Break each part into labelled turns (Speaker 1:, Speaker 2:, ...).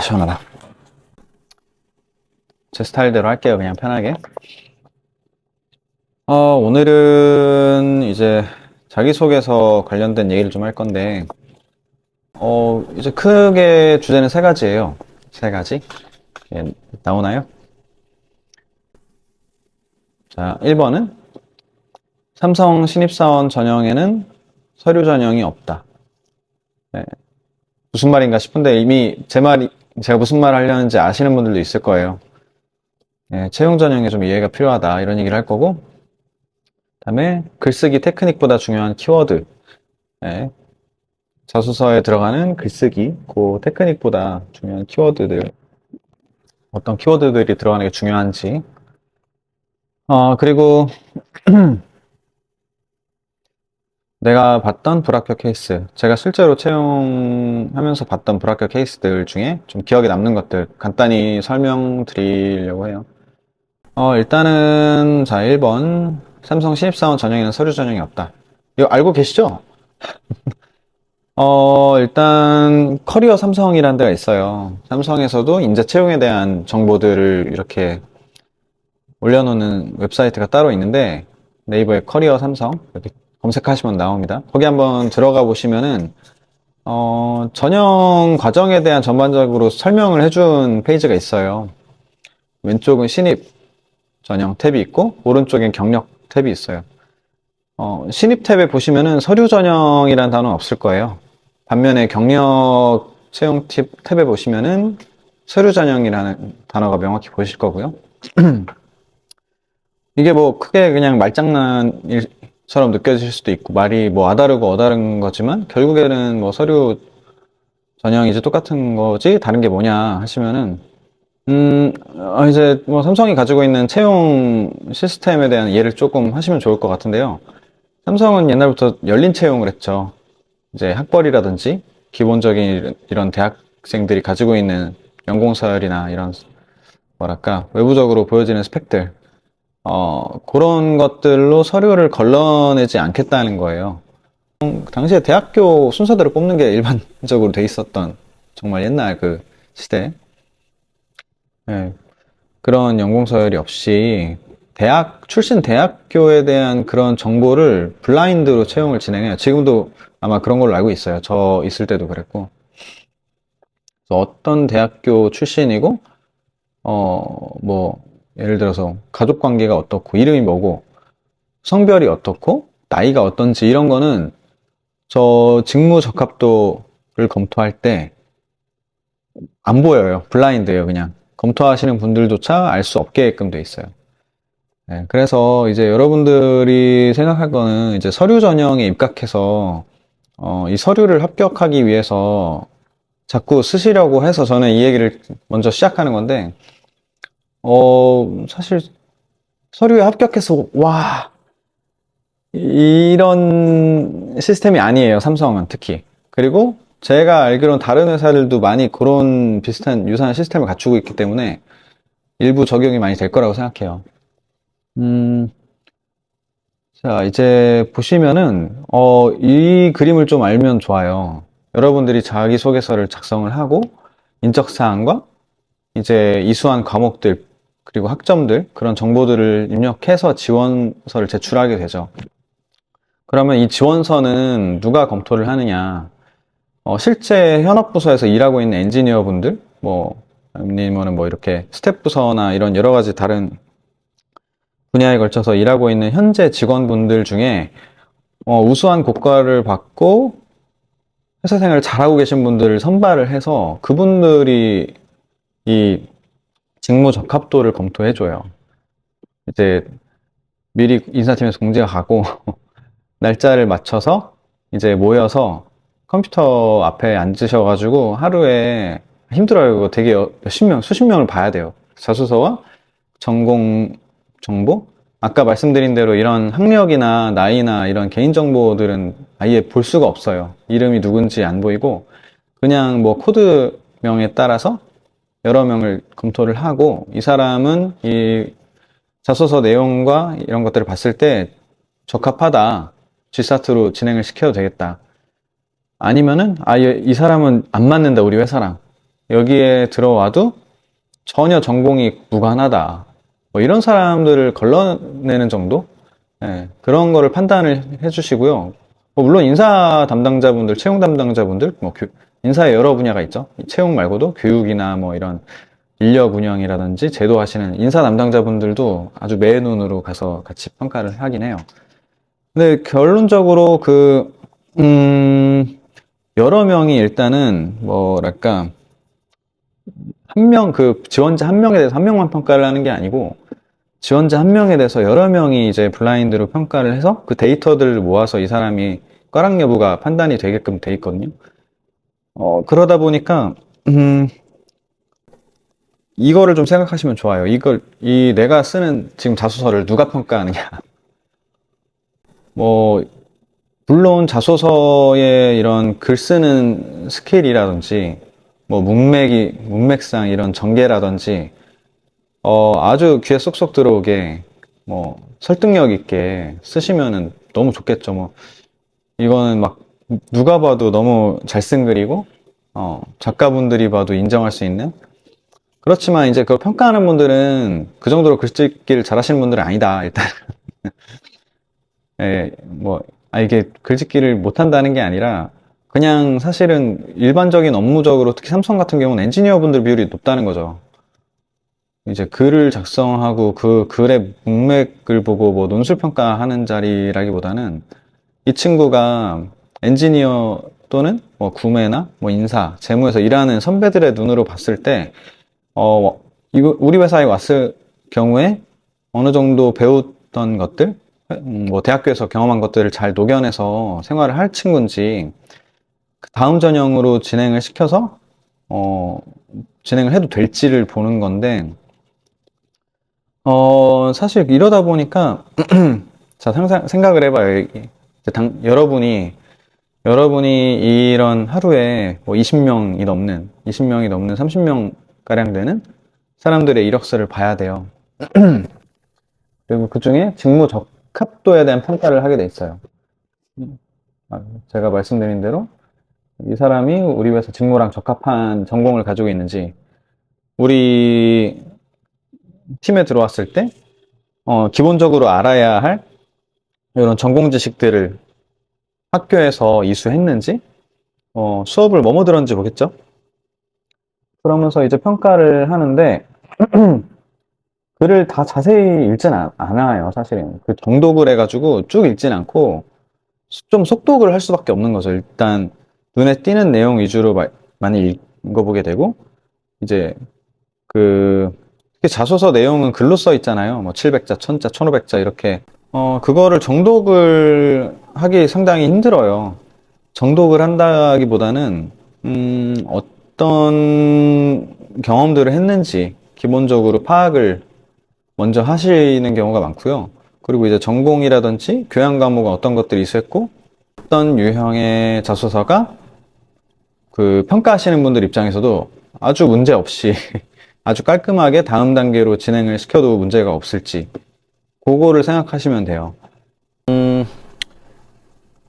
Speaker 1: 시원하다. 제 스타일대로 할게요. 그냥 편하게. 오늘은 이제 자기소개서 관련된 얘기를 좀 할 건데, 이제 크게 주제는 세 가지예요. 세 가지. 예, 나오나요? 자, 1번은 삼성 신입사원 전형에는 서류 전형이 없다. 네, 무슨 말인가 싶은데 이미 제가 무슨 말 하려는지 아시는 분들도 있을 거예요. 채용 전형에 좀 이해가 필요하다. 이런 얘기를 할 거고, 그다음에 글쓰기 테크닉보다 중요한 키워드. 네, 자소서에 들어가는 글쓰기, 그 테크닉보다 중요한 키워드들, 어떤 키워드들이 들어가는 게 중요한지. 그리고 내가 봤던 불합격 케이스, 제가 실제로 채용하면서 봤던 불합격 케이스들 중에 좀 기억에 남는 것들 간단히 설명드리려고 해요. 일단은 자, 1번 삼성 신입사원 전형에는 서류 전형이 없다. 이거 알고 계시죠? 일단 커리어 삼성이라는 데가 있어요. 삼성에서도 인재 채용에 대한 정보들을 이렇게 올려놓는 웹사이트가 따로 있는데, 네이버에 커리어 삼성 이렇게 검색하시면 나옵니다. 거기 한번 들어가 보시면은 전형 과정에 대한 전반적으로 설명을 해준 페이지가 있어요. 왼쪽은 신입 전형 탭이 있고 오른쪽엔 경력 탭이 있어요. 신입 탭에 보시면은 서류 전형이라는 단어는 없을 거예요. 반면에 경력 채용 탭에 보시면은 서류 전형이라는 단어가 명확히 보이실 거고요. 이게 뭐 크게 그냥 말장난처럼 느껴지실 수도 있고 말이 뭐 아다르고 어다른 거지만 결국에는 뭐 서류 전형이지 똑같은 거지 다른 게 뭐냐 하시면은 이제 뭐 삼성이 가지고 있는 채용 시스템에 대한 이해를 조금 하시면 좋을 것 같은데요. 삼성은 옛날부터 열린 채용을 했죠. 이제 학벌이라든지 기본적인 이런 대학생들이 가지고 있는 연공서열이나 이런 뭐랄까 외부적으로 보여지는 스펙들 그런 것들로 서류를 걸러내지 않겠다는 거예요. 당시에 대학교 순서대로 뽑는 게 일반적으로 돼 있었던 정말 옛날 그 시대. 예, 그런 연공서열이 없이 출신 대학교에 대한 그런 정보를 블라인드로 채용을 진행해요. 지금도 아마 그런 걸로 알고 있어요. 저 있을 때도 그랬고. 그래서 어떤 대학교 출신이고, 뭐, 예를 들어서 가족 관계가 어떻고, 이름이 뭐고, 성별이 어떻고, 나이가 어떤지 이런 거는 저 직무 적합도를 검토할 때 안 보여요. 블라인드예요, 그냥. 검토하시는 분들조차 알 수 없게끔 돼 있어요. 네, 그래서 이제 여러분들이 생각할 거는 이제 서류 전형에 입각해서 이 서류를 합격하기 위해서 자꾸 쓰시려고 해서 저는 이 얘기를 먼저 시작하는 건데 사실 서류에 합격해서 와 이런 시스템이 아니에요. 삼성은 특히. 그리고 제가 알기로는 다른 회사들도 많이 그런 비슷한 유사한 시스템을 갖추고 있기 때문에 일부 적용이 많이 될 거라고 생각해요. 음, 자, 이제 보시면은, 이 그림을 좀 알면 좋아요. 여러분들이 자기소개서를 작성을 하고, 인적사항과 이제 이수한 과목들, 그리고 학점들, 그런 정보들을 입력해서 지원서를 제출하게 되죠. 그러면 이 지원서는 누가 검토를 하느냐? 실제 현업부서에서 일하고 있는 엔지니어 분들, 뭐, 아니면은 뭐 이렇게 스텝 부서나 이런 여러 가지 다른 분야에 걸쳐서 일하고 있는 현재 직원분들 중에 우수한 고과를 받고 회사 생활을 잘하고 계신 분들을 선발을 해서 그분들이 이 직무 적합도를 검토해줘요. 이제 미리 인사팀에서 공지가 가고 날짜를 맞춰서 이제 모여서 컴퓨터 앞에 앉으셔가지고 하루에 힘들어요. 이거 되게 몇십 명, 수십 명을 봐야 돼요. 자소서와 전공 정보? 아까 말씀드린 대로 이런 학력이나 나이나 이런 개인정보들은 아예 볼 수가 없어요. 이름이 누군지 안 보이고, 그냥 뭐 코드명에 따라서 여러 명을 검토를 하고, 이 사람은 이 자소서 내용과 이런 것들을 봤을 때 적합하다. G사트로 진행을 시켜도 되겠다. 아니면은, 아예 이 사람은 안 맞는다, 우리 회사랑. 여기에 들어와도 전혀 전공이 무관하다. 뭐 이런 사람들을 걸러내는 정도? 예, 그런 거를 판단을 해주시고요. 뭐 물론 인사 담당자분들, 채용 담당자분들, 뭐 인사의 여러 분야가 있죠. 채용 말고도 교육이나 뭐 이런 인력 운영이라든지 제도하시는 인사 담당자분들도 아주 매의 눈으로 가서 같이 평가를 하긴 해요. 근데 결론적으로 여러 명이 일단은 뭐랄까, 지원자 한 명에 대해서 한 명만 평가를 하는 게 아니고, 지원자 한 명에 대해서 여러 명이 이제 블라인드로 평가를 해서 그 데이터들을 모아서 이 사람이 과락 여부가 판단이 되게끔 돼 있거든요. 그러다 보니까, 이거를 좀 생각하시면 좋아요. 내가 쓰는 지금 자소서를 누가 평가하느냐. 뭐, 물론 자소서의 이런 글 쓰는 스킬이라든지, 뭐, 문맥상 이런 전개라든지, 아주 귀에 쏙쏙 들어오게, 뭐, 설득력 있게 쓰시면은 너무 좋겠죠. 뭐, 이거는 막, 누가 봐도 너무 잘 쓴 글이고, 작가분들이 봐도 인정할 수 있는. 그렇지만 이제 그걸 평가하는 분들은 그 정도로 글짓기를 잘하시는 분들은 아니다, 일단. 예, 뭐, 이게 글짓기를 못한다는 게 아니라, 그냥 사실은 일반적인 업무적으로, 특히 삼성 같은 경우는 엔지니어 분들 비율이 높다는 거죠. 이제 글을 작성하고 그 글의 문맥을 보고 뭐 논술 평가하는 자리라기보다는 이 친구가 엔지니어 또는 뭐 구매나 뭐 인사, 재무에서 일하는 선배들의 눈으로 봤을 때, 이거 우리 회사에 왔을 경우에 어느 정도 배웠던 것들, 뭐 대학교에서 경험한 것들을 잘 녹여내서 생활을 할 친구인지 그 다음 전형으로 진행을 시켜서 진행을 해도 될지를 보는 건데, 사실 이러다 보니까 자, 생각을 해봐요. 이제 여러분이 이런 하루에 뭐 20명이 넘는 30명 가량 되는 사람들의 이력서를 봐야 돼요. 그리고 그 중에 직무 적합도에 대한 평가를 하게 돼 있어요. 제가 말씀드린 대로 이 사람이 우리 회사 직무랑 적합한 전공을 가지고 있는지, 우리 팀에 들어왔을 때, 기본적으로 알아야 할 이런 전공 지식들을 학교에서 이수했는지, 수업을 뭐뭐 들었는지 보겠죠? 그러면서 이제 평가를 하는데, 글을 다 자세히 읽진 않아요, 사실은. 그 정독을 해가지고 쭉 읽진 않고, 좀 속독을 할 수밖에 없는 거죠. 일단, 눈에 띄는 내용 위주로 많이 읽어보게 되고, 이제, 특히 자소서 내용은 글로 써 있잖아요. 뭐 700자, 1000자, 1500자 이렇게. 그거를 정독을 하기 상당히 힘들어요. 정독을 한다기보다는, 어떤 경험들을 했는지 기본적으로 파악을 먼저 하시는 경우가 많고요. 그리고 이제 전공이라든지 교양 과목은 어떤 것들이 있었고, 어떤 유형의 자소서가 그 평가하시는 분들 입장에서도 아주 문제 없이 아주 깔끔하게 다음 단계로 진행을 시켜도 문제가 없을지, 그거를 생각하시면 돼요.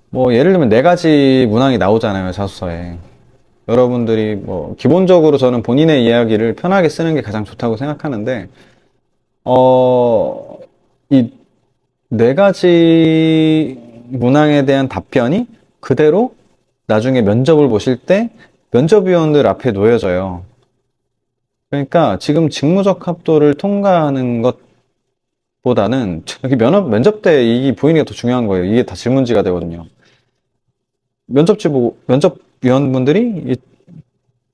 Speaker 1: 뭐 예를 들면 네 가지 문항이 나오잖아요, 자소서에. 여러분들이 뭐 기본적으로 저는 본인의 이야기를 편하게 쓰는 게 가장 좋다고 생각하는데, 이 네 가지 문항에 대한 답변이 그대로 나중에 면접을 보실 때 면접위원들 앞에 놓여져요. 그러니까 지금 직무적합도를 통과하는 것보다는 여기 면접 때 이게 보이는 게 더 중요한 거예요. 이게 다 질문지가 되거든요. 면접위원분들이 이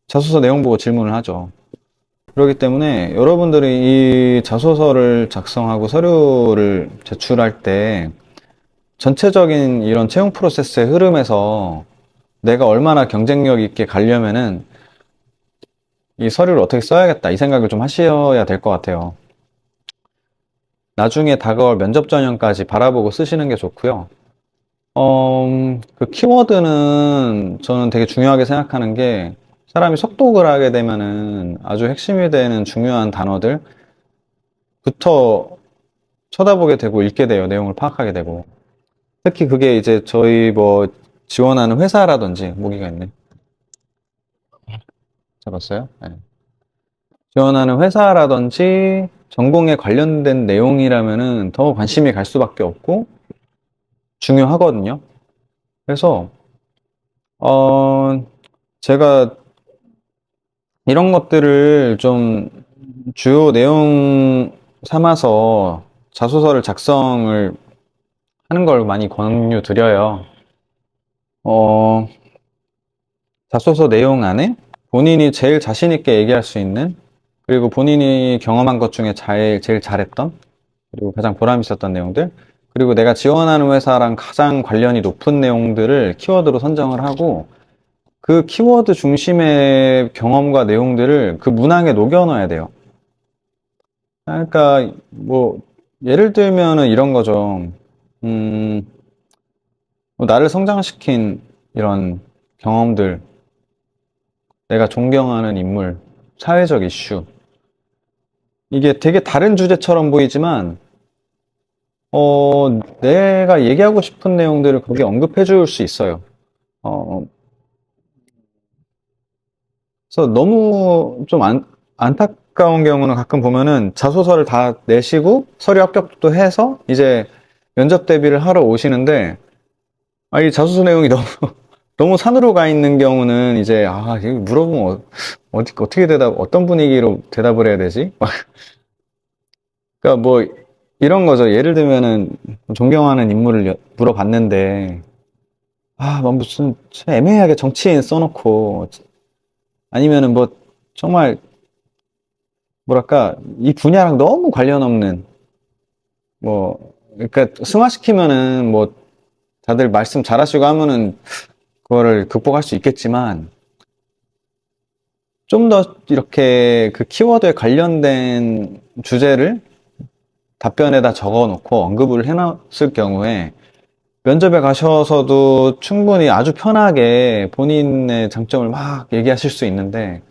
Speaker 1: 자소서 내용 보고 질문을 하죠. 그렇기 때문에 여러분들이 이 자소서를 작성하고 서류를 제출할 때 전체적인 이런 채용 프로세스의 흐름에서 내가 얼마나 경쟁력 있게 가려면은 이 서류를 어떻게 써야겠다, 이 생각을 좀 하셔야 될 것 같아요. 나중에 다가올 면접 전형까지 바라보고 쓰시는 게 좋고요. 그 키워드는 저는 되게 중요하게 생각하는 게, 사람이 속독을 하게 되면은 아주 핵심이 되는 중요한 단어들부터 쳐다보게 되고 읽게 돼요. 내용을 파악하게 되고. 특히 그게 이제 저희 뭐 지원하는 회사라든지, 모기가 있네. 들었어요? 네. 지원하는 회사라든지 전공에 관련된 내용이라면은 더 관심이 갈 수밖에 없고 중요하거든요. 그래서 제가 이런 것들을 좀 주요 내용 삼아서 자소서를 작성을 하는 걸 많이 권유드려요. 어, 자소서 내용 안에 본인이 제일 자신 있게 얘기할 수 있는, 그리고 본인이 경험한 것 중에 제일 잘했던, 그리고 가장 보람 있었던 내용들, 그리고 내가 지원하는 회사랑 가장 관련이 높은 내용들을 키워드로 선정을 하고, 그 키워드 중심의 경험과 내용들을 그 문항에 녹여 넣어야 돼요. 그러니까 뭐 예를 들면은 이런 거죠. 음, 뭐 나를 성장시킨 이런 경험들, 내가 존경하는 인물, 사회적 이슈. 이게 되게 다른 주제처럼 보이지만, 내가 얘기하고 싶은 내용들을 거기에 언급해 줄 수 있어요. 어, 그래서 너무 좀 안타까운 경우는 가끔 보면은 자소서를 다 내시고 서류 합격도 해서 이제 면접 대비를 하러 오시는데, 이 자소서 내용이 너무, 너무 산으로 가 있는 경우는 이제, 이거 물어보면 어떻게 어떤 분위기로 대답을 해야 되지? 그러니까 뭐, 이런 거죠. 예를 들면은, 존경하는 인물을 물어봤는데, 뭐 무슨, 참 애매하게 정치인 써놓고, 아니면은 뭐, 정말, 뭐랄까, 이 분야랑 너무 관련 없는, 뭐, 그러니까 승화시키면은 뭐, 다들 말씀 잘하시고 하면은, 그거를 극복할 수 있겠지만, 좀 더 이렇게 그 키워드에 관련된 주제를 답변에다 적어 놓고 언급을 해놨을 경우에 면접에 가셔서도 충분히 아주 편하게 본인의 장점을 막 얘기하실 수 있는데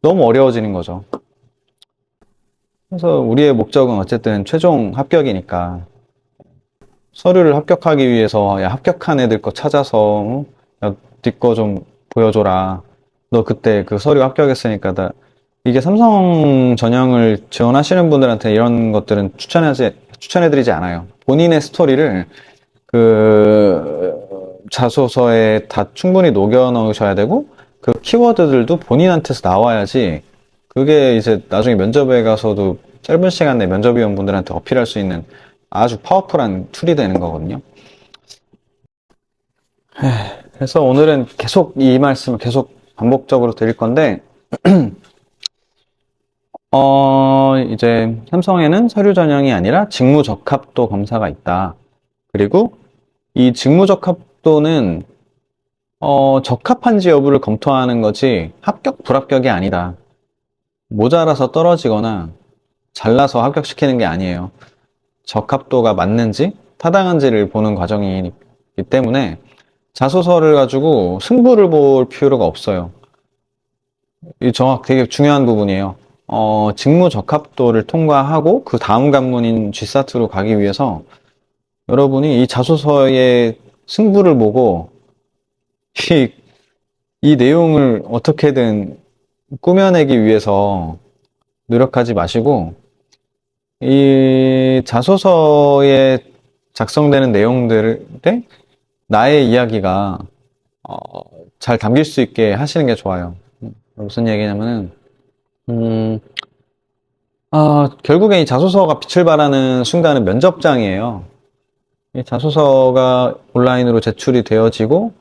Speaker 1: 너무 어려워지는 거죠. 그래서 우리의 목적은 어쨌든 최종 합격이니까 서류를 합격하기 위해서 야, 합격한 애들 거 찾아서 야, 네 거 좀 보여줘라. 너 그때 그 서류 합격했으니까 이게 삼성 전형을 지원하시는 분들한테 이런 것들은 추천해드리지 않아요. 본인의 스토리를 그 자소서에 다 충분히 녹여 넣으셔야 되고 그 키워드들도 본인한테서 나와야지 그게 이제 나중에 면접에 가서도 짧은 시간 내 면접위원분들한테 어필할 수 있는 아주 파워풀한 툴이 되는 거거든요. 그래서 오늘은 계속 이 말씀을 계속 반복적으로 드릴 건데, 이제 삼성에는 서류 전형이 아니라 직무 적합도 검사가 있다. 그리고 이 직무 적합도는 적합한지 여부를 검토하는 거지 합격, 불합격이 아니다. 모자라서 떨어지거나 잘나서 합격시키는 게 아니에요. 적합도가 맞는지 타당한지를 보는 과정이기 때문에 자소서를 가지고 승부를 볼 필요가 없어요. 이 되게 중요한 부분이에요. 직무 적합도를 통과하고 그 다음 관문인 G사트로 가기 위해서 여러분이 이 자소서의 승부를 보고 이, 이 내용을 어떻게든 꾸며내기 위해서 노력하지 마시고 이 자소서에 작성되는 내용들에 나의 이야기가 어, 잘 담길 수 있게 하시는 게 좋아요. 무슨 얘기냐면은 음, 결국에 이 자소서가 빛을 발하는 순간은 면접장이에요. 이 자소서가 온라인으로 제출이 되어지고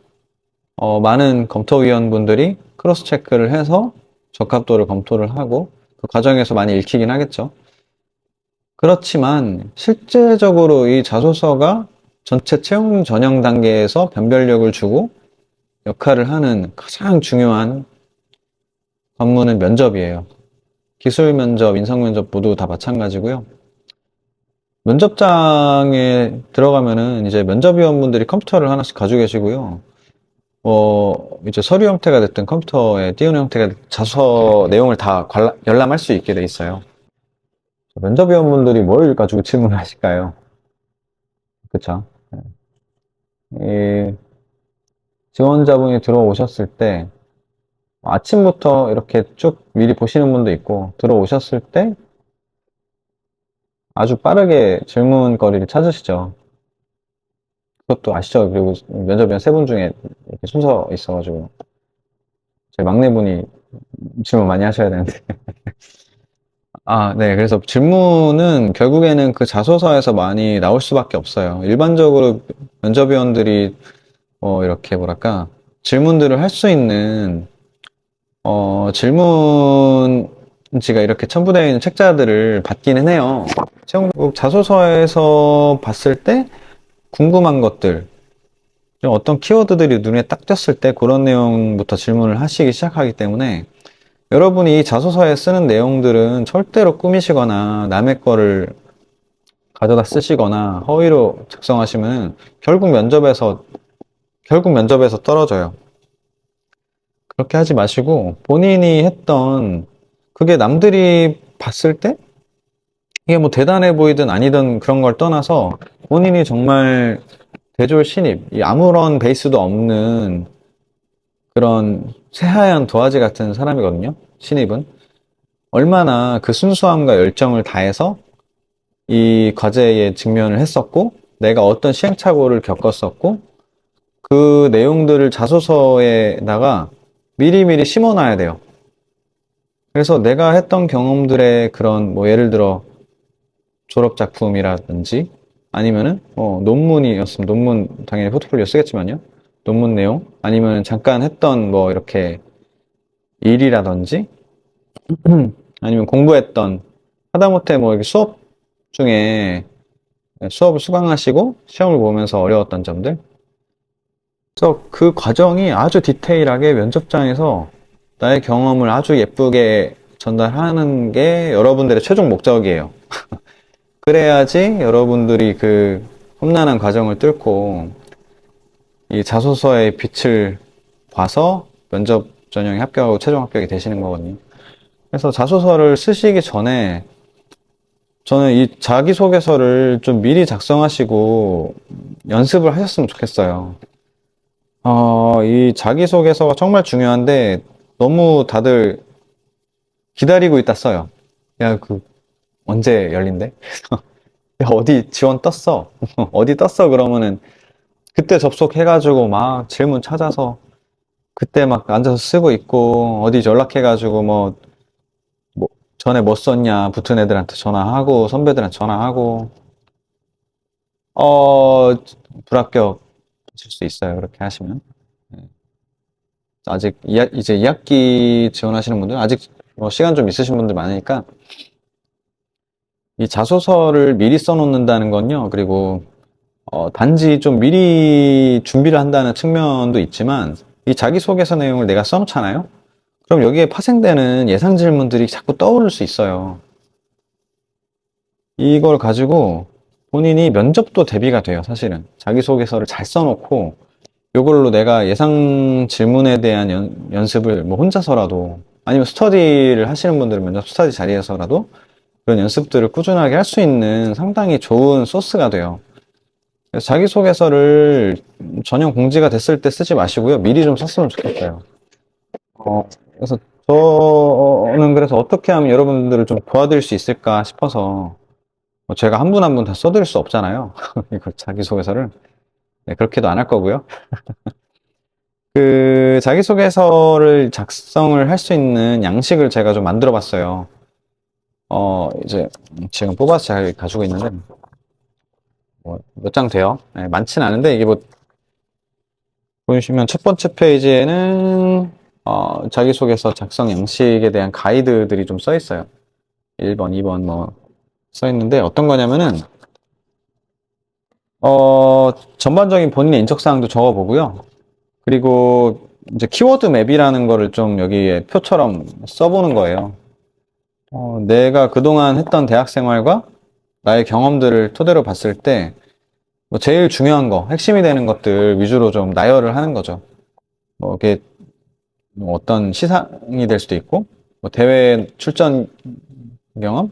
Speaker 1: 많은 검토위원분들이 크로스 체크를 해서 적합도를 검토를 하고 그 과정에서 많이 읽히긴 하겠죠. 그렇지만 실제적으로 이 자소서가 전체 채용 전형 단계에서 변별력을 주고 역할을 하는 가장 중요한 관문은 면접이에요. 기술 면접, 인성 면접 모두 다 마찬가지고요. 면접장에 들어가면은 이제 면접위원분들이 컴퓨터를 하나씩 가지고 계시고요. 이제 서류 형태가 됐든 컴퓨터에 띄우는 형태가 됐든 자소서 내용을 다 열람할 수 있게 돼 있어요. 면접위원분들이 뭘 가지고 질문을 하실까요? 그쵸? 이 지원자분이 들어오셨을 때, 아침부터 이렇게 쭉 미리 보시는 분도 있고, 들어오셨을 때 아주 빠르게 질문거리를 찾으시죠. 그것도 아시죠? 그리고 면접위원 세 분 중에 이렇게 순서 있어가지고, 제 막내분이 질문 많이 하셔야 되는데. 아, 네. 그래서 질문은 결국에는 그 자소서에서 많이 나올 수밖에 없어요. 일반적으로 면접위원들이, 이렇게 뭐랄까, 질문들을 할 수 있는, 질문지가 이렇게 첨부되어 있는 책자들을 받기는 해요. 채용국 자소서에서 봤을 때 궁금한 것들, 좀 어떤 키워드들이 눈에 딱 띄었을 때 그런 내용부터 질문을 하시기 시작하기 때문에 여러분이 이 자소서에 쓰는 내용들은 절대로 꾸미시거나 남의 거를 가져다 쓰시거나 허위로 작성하시면 결국 면접에서 떨어져요. 그렇게 하지 마시고 본인이 했던 그게 남들이 봤을 때 이게 뭐 대단해 보이든 아니든 그런 걸 떠나서 본인이 정말 대졸 신입, 이 아무런 베이스도 없는 그런 새하얀 도화지 같은 사람이거든요. 신입은. 얼마나 그 순수함과 열정을 다해서 이 과제에 직면을 했었고, 내가 어떤 시행착오를 겪었었고, 그 내용들을 자소서에다가 미리미리 심어놔야 돼요. 그래서 내가 했던 경험들의 그런, 뭐, 예를 들어, 졸업작품이라든지, 아니면은, 논문이었으면 논문, 당연히 포트폴리오 쓰겠지만요. 논문 내용, 아니면 잠깐 했던, 뭐, 이렇게 일이라든지, 아니면 공부했던, 하다못해 뭐, 이렇게 수업 중에 수업을 수강하시고 시험을 보면서 어려웠던 점들. 그래서 그 과정이 아주 디테일하게 면접장에서 나의 경험을 아주 예쁘게 전달하는 게 여러분들의 최종 목적이에요. 그래야지 여러분들이 그 험난한 과정을 뚫고 이 자소서의 빛을 봐서 면접 전형에 합격하고 최종 합격이 되시는 거거든요. 그래서 자소서를 쓰시기 전에 저는 이 자기소개서를 좀 미리 작성하시고 연습을 하셨으면 좋겠어요. 이 자기소개서가 정말 중요한데 너무 다들 기다리고 있다 써요. 야, 언제 열린대? 야, 어디 지원 떴어? 어디 떴어? 그러면은 그때 접속해가지고 막 질문 찾아서 그때 막 앉아서 쓰고 있고 어디 연락해가지고 뭐 전에 뭐 썼냐 붙은 애들한테 전화하고 선배들한테 전화하고 어, 불합격 하실 수 있어요. 그렇게 하시면. 네. 아직 이제 2학기 지원하시는 분들 아직 뭐 시간 좀 있으신 분들 많으니까 이 자소서를 미리 써놓는다는 건요. 그리고 단지 좀 미리 준비를 한다는 측면도 있지만 이 자기소개서 내용을 내가 써놓잖아요. 그럼 여기에 파생되는 예상 질문들이 자꾸 떠오를 수 있어요. 이걸 가지고 본인이 면접도 대비가 돼요, 사실은. 자기소개서를 잘 써놓고 이걸로 내가 예상 질문에 대한 연습을 뭐 혼자서라도 아니면 스터디를 하시는 분들은 면접 스터디 자리에서라도 그런 연습들을 꾸준하게 할 수 있는 상당히 좋은 소스가 돼요. 그래서 자기소개서를 전형 공지가 됐을 때 쓰지 마시고요. 미리 좀 썼으면 좋겠어요. 그래서 저는 그래서 어떻게 하면 여러분들을 좀 도와드릴 수 있을까 싶어서 뭐 제가 한 분 한 분 다 써드릴 수 없잖아요. 이걸 자기소개서를. 네, 그렇게도 안 할 거고요. 그 자기소개서를 작성을 할 수 있는 양식을 제가 좀 만들어 봤어요. 이제 지금 뽑아서 잘 가지고 있는데 뭐 몇 장 돼요. 네, 많진 않은데 이게 뭐 보시면 첫 번째 페이지에는 자기소개서 작성 양식에 대한 가이드들이 좀 써 있어요. 1번, 2번 뭐 써 있는데 어떤 거냐면은 전반적인 본인의 인적사항도 적어보고요. 그리고 이제 키워드 맵이라는 거를 좀 여기에 표처럼 써보는 거예요. 내가 그동안 했던 대학 생활과 나의 경험들을 토대로 봤을 때, 뭐 제일 중요한 거, 핵심이 되는 것들 위주로 좀 나열을 하는 거죠. 뭐, 이게 뭐 어떤 시상이 될 수도 있고, 뭐 대회 출전 경험이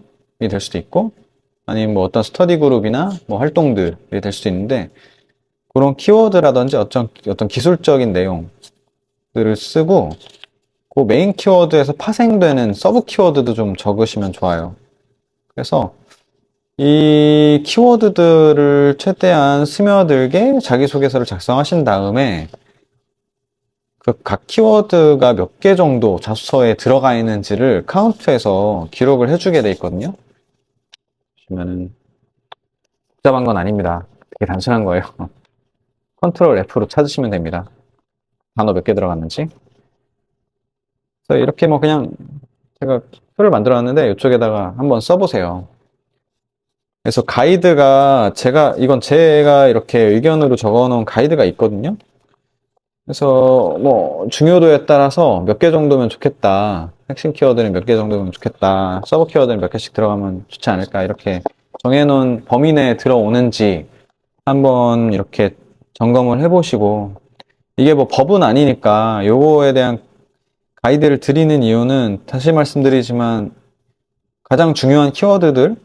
Speaker 1: 될 수도 있고, 아니면 뭐 어떤 스터디 그룹이나 뭐 활동들이 될 수도 있는데, 그런 키워드라든지 어떤 기술적인 내용들을 쓰고, 그 메인 키워드에서 파생되는 서브 키워드도 좀 적으시면 좋아요. 그래서 이 키워드들을 최대한 스며들게 자기소개서를 작성하신 다음에 그 각 키워드가 몇 개 정도 자소서에 들어가 있는지를 카운트해서 기록을 해주게 돼 있거든요. 보시면은 복잡한 건 아닙니다. 되게 단순한 거예요. 컨트롤 F로 찾으시면 됩니다. 단어 몇 개 들어갔는지. 그래서 이렇게 뭐 그냥 제가 표를 만들어 놨는데 이쪽에다가 한번 써보세요. 그래서 가이드가 이건 제가 이렇게 의견으로 적어 놓은 가이드가 있거든요. 그래서 뭐 중요도에 따라서 몇 개 정도면 좋겠다. 핵심 키워드는 몇 개 정도면 좋겠다. 서브 키워드는 몇 개씩 들어가면 좋지 않을까. 이렇게 정해놓은 범위 내에 들어오는지 한번 이렇게 점검을 해보시고, 이게 뭐 법은 아니니까 요거에 대한 가이드를 드리는 이유는 다시 말씀드리지만 가장 중요한 키워드들,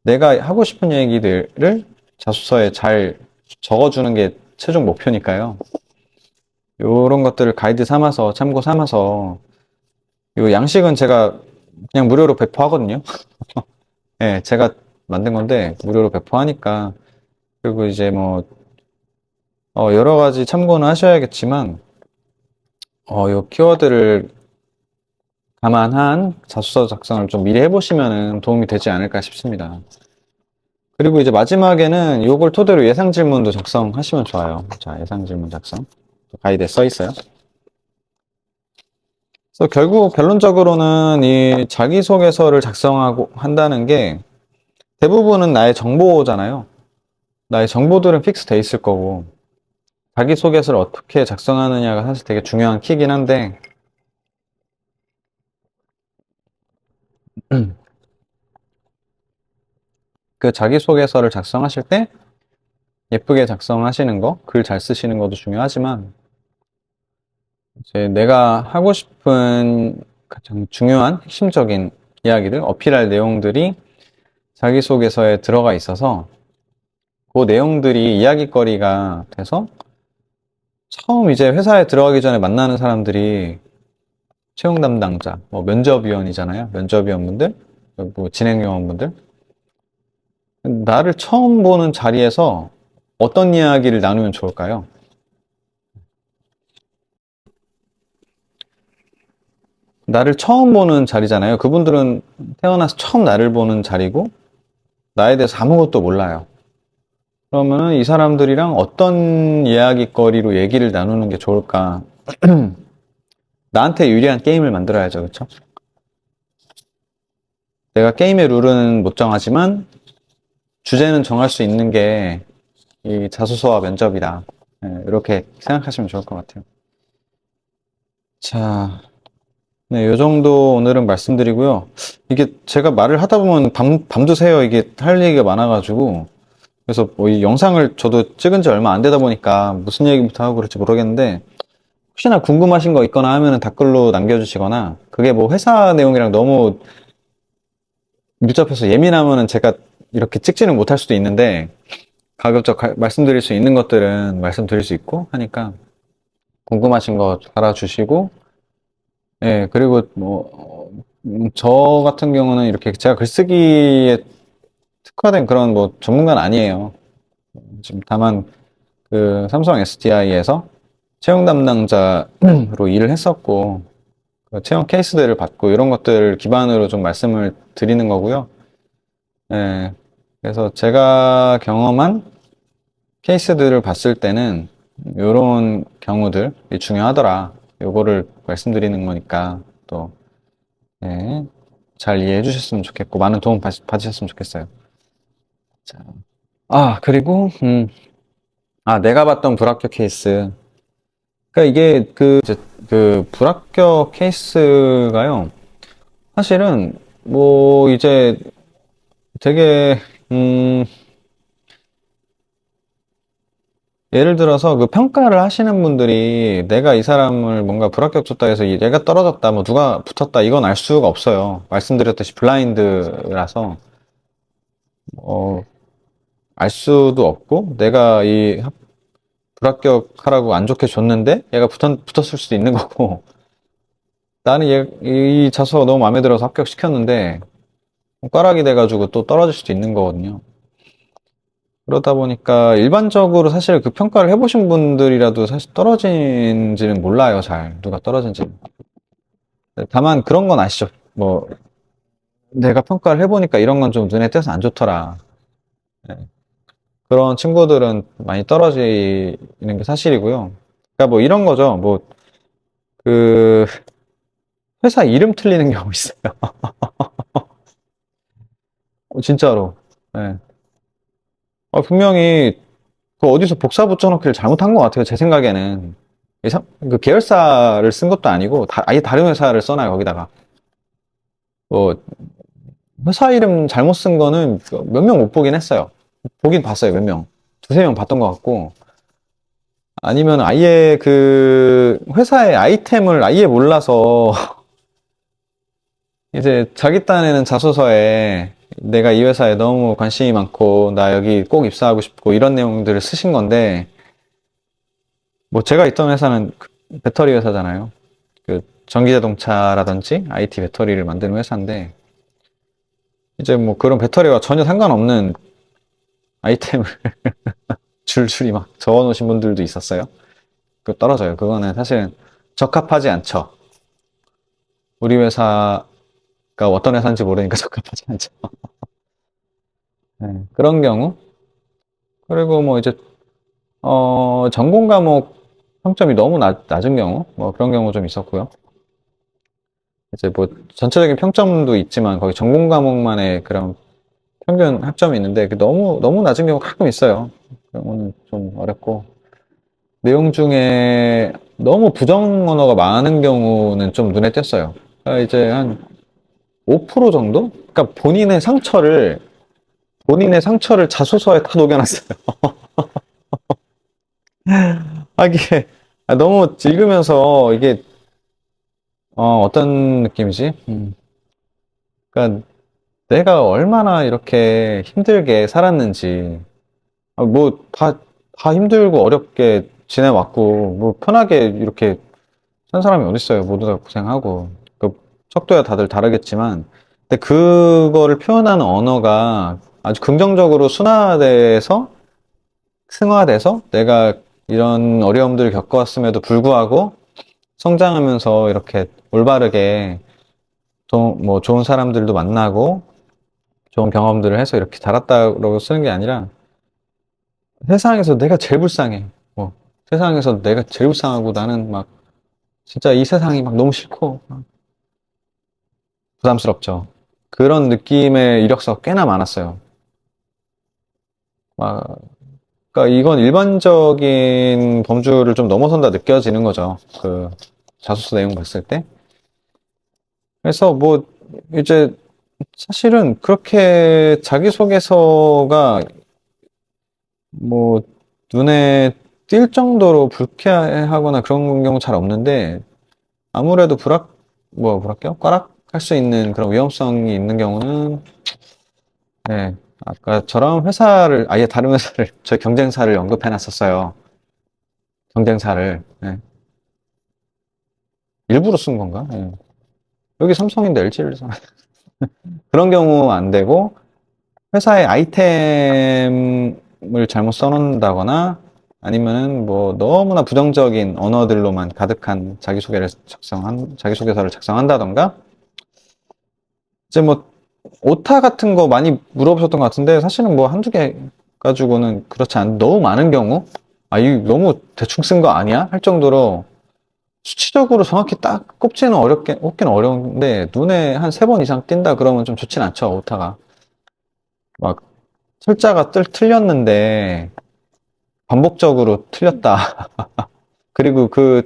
Speaker 1: 내가 하고 싶은 얘기들을 자소서에 잘 적어주는 게 최종 목표니까요. 요런 것들을 가이드 삼아서, 참고 삼아서, 요 양식은 제가 그냥 무료로 배포하거든요. 예, 제가 만든 건데 무료로 배포하니까. 그리고 이제 뭐 여러 가지 참고는 하셔야겠지만 요 키워드를 감안한 자소서 작성을 좀 미리 해보시면 도움이 되지 않을까 싶습니다. 그리고 이제 마지막에는 요걸 토대로 예상 질문도 작성하시면 좋아요. 자, 예상 질문 작성. 가이드에 써 있어요. 그래서 결국 결론적으로는 이 자기소개서를 작성하고 한다는 게 대부분은 나의 정보잖아요. 나의 정보들은 픽스 돼 있을 거고, 자기소개서를 어떻게 작성하느냐가 사실 되게 중요한 키긴 한데, 그 자기소개서를 작성하실 때 예쁘게 작성하시는 거, 글 잘 쓰시는 것도 중요하지만, 이제 내가 하고 싶은 가장 중요한 핵심적인 이야기들, 어필할 내용들이 자기소개서에 들어가 있어서 그 내용들이 이야기거리가 돼서 처음 이제 회사에 들어가기 전에 만나는 사람들이 채용 담당자, 뭐 면접위원이잖아요. 면접위원분들, 뭐 진행요원분들. 나를 처음 보는 자리에서 어떤 이야기를 나누면 좋을까요? 나를 처음 보는 자리잖아요. 그분들은 태어나서 처음 나를 보는 자리고, 나에 대해서 아무것도 몰라요. 그러면은 이 사람들이랑 어떤 이야기거리로 얘기를 나누는 게 좋을까? 나한테 유리한 게임을 만들어야죠. 그렇죠? 내가 게임의 룰은 못 정하지만 주제는 정할 수 있는 게 이 자소서와 면접이다. 네, 이렇게 생각하시면 좋을 것 같아요. 자, 네, 요 정도 오늘은 말씀드리고요. 이게 제가 말을 하다 보면 밤도 새요. 이게 할 얘기가 많아가지고. 그래서 뭐 이 영상을 저도 찍은 지 얼마 안 되다 보니까 무슨 얘기부터 하고 그럴지 모르겠는데, 혹시나 궁금하신 거 있거나 하면은 댓글로 남겨주시거나, 그게 뭐 회사 내용이랑 너무 밀접해서 예민하면은 제가 이렇게 찍지는 못할 수도 있는데, 가급적 말씀드릴 수 있는 것들은 말씀드릴 수 있고 하니까, 궁금하신 거 달아주시고, 예, 그리고 뭐, 저 같은 경우는 이렇게 제가 글쓰기에 특화된 그런 뭐 전문가는 아니에요. 지금 다만 그 삼성 SDI에서 채용 담당자로 일을 했었고, 그 채용 케이스들을 받고 이런 것들 기반으로 좀 말씀을 드리는 거고요. 예, 그래서 제가 경험한 케이스들을 봤을 때는 이런 경우들이 중요하더라. 요거를 말씀드리는 거니까 또 네, 잘 이해해 주셨으면 좋겠고 많은 도움 받으셨으면 좋겠어요. 자, 그리고 내가 봤던 불합격 케이스. 그러니까 이게 그 불합격 케이스가요. 사실은 뭐 이제 되게 예를 들어서 그 평가를 하시는 분들이 내가 이 사람을 뭔가 불합격 줬다 해서 얘가 떨어졌다, 뭐 누가 붙었다, 이건 알 수가 없어요. 말씀드렸듯이 블라인드라서, 어, 알 수도 없고, 내가 불합격하라고 안 좋게 줬는데, 얘가 붙었을 수도 있는 거고, 나는 이 자소가 너무 마음에 들어서 합격시켰는데, 꽈락이 돼가지고 또 떨어질 수도 있는 거거든요. 그러다 보니까 일반적으로 사실 그 평가를 해보신 분들이라도 사실 떨어진지는 몰라요, 잘. 누가 떨어진지. 다만 그런 건 아시죠? 뭐, 내가 평가를 해보니까 이런 건 좀 눈에 띄어서 안 좋더라. 네. 그런 친구들은 많이 떨어지는 게 사실이고요. 그러니까 뭐 이런 거죠. 뭐, 그, 회사 이름 틀리는 경우 있어요. 진짜로. 네. 분명히 그 어디서 복사 붙여넣기를 잘못한 것 같아요. 제 생각에는. 그 계열사를 쓴 것도 아니고, 아예 다른 회사를 써놔요, 거기다가. 뭐, 회사 이름 잘못 쓴 거는 몇 명 못 보긴 했어요. 보긴 봤어요, 몇 명. 두세 명 봤던 것 같고. 아니면 아예 그 회사의 아이템을 아예 몰라서 이제 자기 딴에는 자소서에 내가 이 회사에 너무 관심이 많고, 나 여기 꼭 입사하고 싶고, 이런 내용들을 쓰신 건데, 뭐 제가 있던 회사는 그 배터리 회사잖아요. 그 전기자동차라든지 IT 배터리를 만드는 회사인데, 이제 뭐 그런 배터리와 전혀 상관없는 아이템을 줄줄이 막 적어 놓으신 분들도 있었어요. 그 떨어져요. 그거는 사실 적합하지 않죠. 우리 회사가 어떤 회사인지 모르니까 적합하지 않죠. 네, 그런 경우. 그리고 뭐 이제, 전공 과목 평점이 너무 낮은 경우, 뭐 그런 경우 좀 있었고요. 이제 뭐 전체적인 평점도 있지만 거기 전공 과목만의 그런 평균 학점이 있는데 너무 낮은 경우 가끔 있어요. 그런 거는 좀 어렵고. 내용 중에 너무 부정 언어가 많은 경우는 좀 눈에 띄었어요. 그러니까 이제 한 5% 정도? 그러니까 본인의 상처를 자소서에 다 녹여놨어요. 이게 너무 읽으면서 이게 어떤 느낌이지? 그러니까 내가 얼마나 이렇게 힘들게 살았는지, 뭐 다 힘들고 어렵게 지내왔고, 뭐 편하게 이렇게 산 사람이 어딨어요. 모두 다 고생하고. 그 척도야 다들 다르겠지만, 근데 그거를 표현하는 언어가 아주 긍정적으로 승화돼서 내가 이런 어려움들을 겪어왔음에도 불구하고 성장하면서 이렇게 올바르게 뭐 좋은 사람들도 만나고 좋은 경험들을 해서 이렇게 자랐다고 쓰는 게 아니라 세상에서 내가 제일 불쌍해. 뭐 세상에서 내가 제일 불쌍하고 나는 막 진짜 이 세상이 막 너무 싫고 부담스럽죠. 그런 느낌의 이력서가 꽤나 많았어요. 막, 그러니까 이건 일반적인 범주를 좀 넘어선다 느껴지는 거죠. 그 자소서 내용 봤을 때. 그래서 뭐 이제 사실은 그렇게 자기소개서가 뭐 눈에 띌 정도로 불쾌하거나 그런 경우 잘 없는데 아무래도 불합격? 꽈락할 수 있는 그런 위험성이 있는 경우는 네, 아까처럼 아예 다른 회사를, 저희 경쟁사를 언급해 놨었어요. 경쟁사를. 네. 일부러 쓴 건가? 네. 여기 삼성인데 LG를 그런 경우 안 되고, 회사의 아이템을 잘못 써놓는다거나, 아니면은 뭐 너무나 부정적인 언어들로만 가득한 자기소개서를 작성한다던가, 이제 뭐 오타 같은 거 많이 물어보셨던 것 같은데 사실은 뭐 한두 개 가지고는 그렇지 않 너무 많은 경우 이거 너무 대충 쓴 거 아니야? 할 정도로 수치적으로 정확히 딱 꼽지는 꼽기는 어려운데 눈에 한 세 번 이상 띈다 그러면 좀 좋진 않죠, 오타가. 막 철자가 틀렸는데 반복적으로 틀렸다. 그리고 그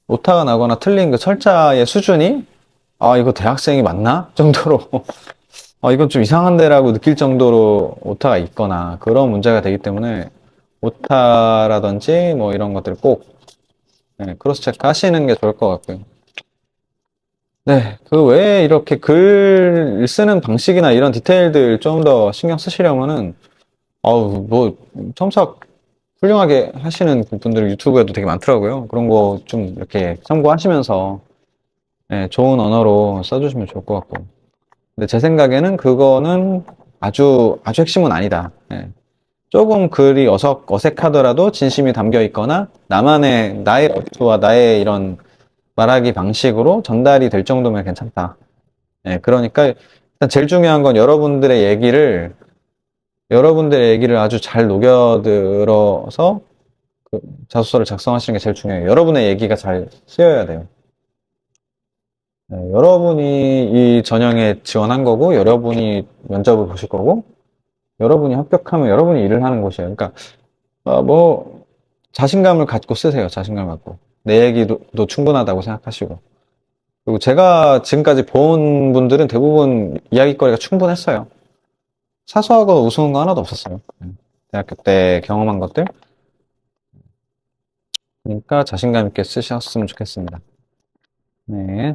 Speaker 1: 오타가 나거나 틀린 그 철자의 수준이 이거 대학생이 맞나? 정도로 이건 좀 이상한데라고 느낄 정도로 오타가 있거나 그런 문제가 되기 때문에 오타라든지 뭐 이런 것들 꼭 크로스 체크 하시는 게 좋을 것 같고요. 네, 그 외에 이렇게 글 쓰는 방식이나 이런 디테일들 좀 더 신경 쓰시려면은 뭐 첨삭 훌륭하게 하시는 분들이 유튜브에도 되게 많더라고요. 그런 거 좀 이렇게 참고하시면서 예, 좋은 언어로 써주시면 좋을 것 같고. 근데 제 생각에는 그거는 아주 핵심은 아니다. 예. 조금 글이 어색하더라도 진심이 담겨 있거나 나의 어투와 나의 이런 말하기 방식으로 전달이 될 정도면 괜찮다. 예, 그러니까 일단 제일 중요한 건 여러분들의 얘기를 아주 잘 녹여들어서 그 자소서를 작성하시는 게 제일 중요해요. 여러분의 얘기가 잘 쓰여야 돼요. 네, 여러분이 이 전형에 지원한 거고, 여러분이 면접을 보실 거고, 여러분이 합격하면 여러분이 일을 하는 곳이에요. 그러니까, 자신감을 갖고 쓰세요. 자신감을 갖고. 내 얘기도 충분하다고 생각하시고. 그리고 제가 지금까지 본 분들은 대부분 이야기거리가 충분했어요. 사소하고 우스운 거 하나도 없었어요. 대학교 때 경험한 것들. 그러니까 자신감 있게 쓰셨으면 좋겠습니다. 네.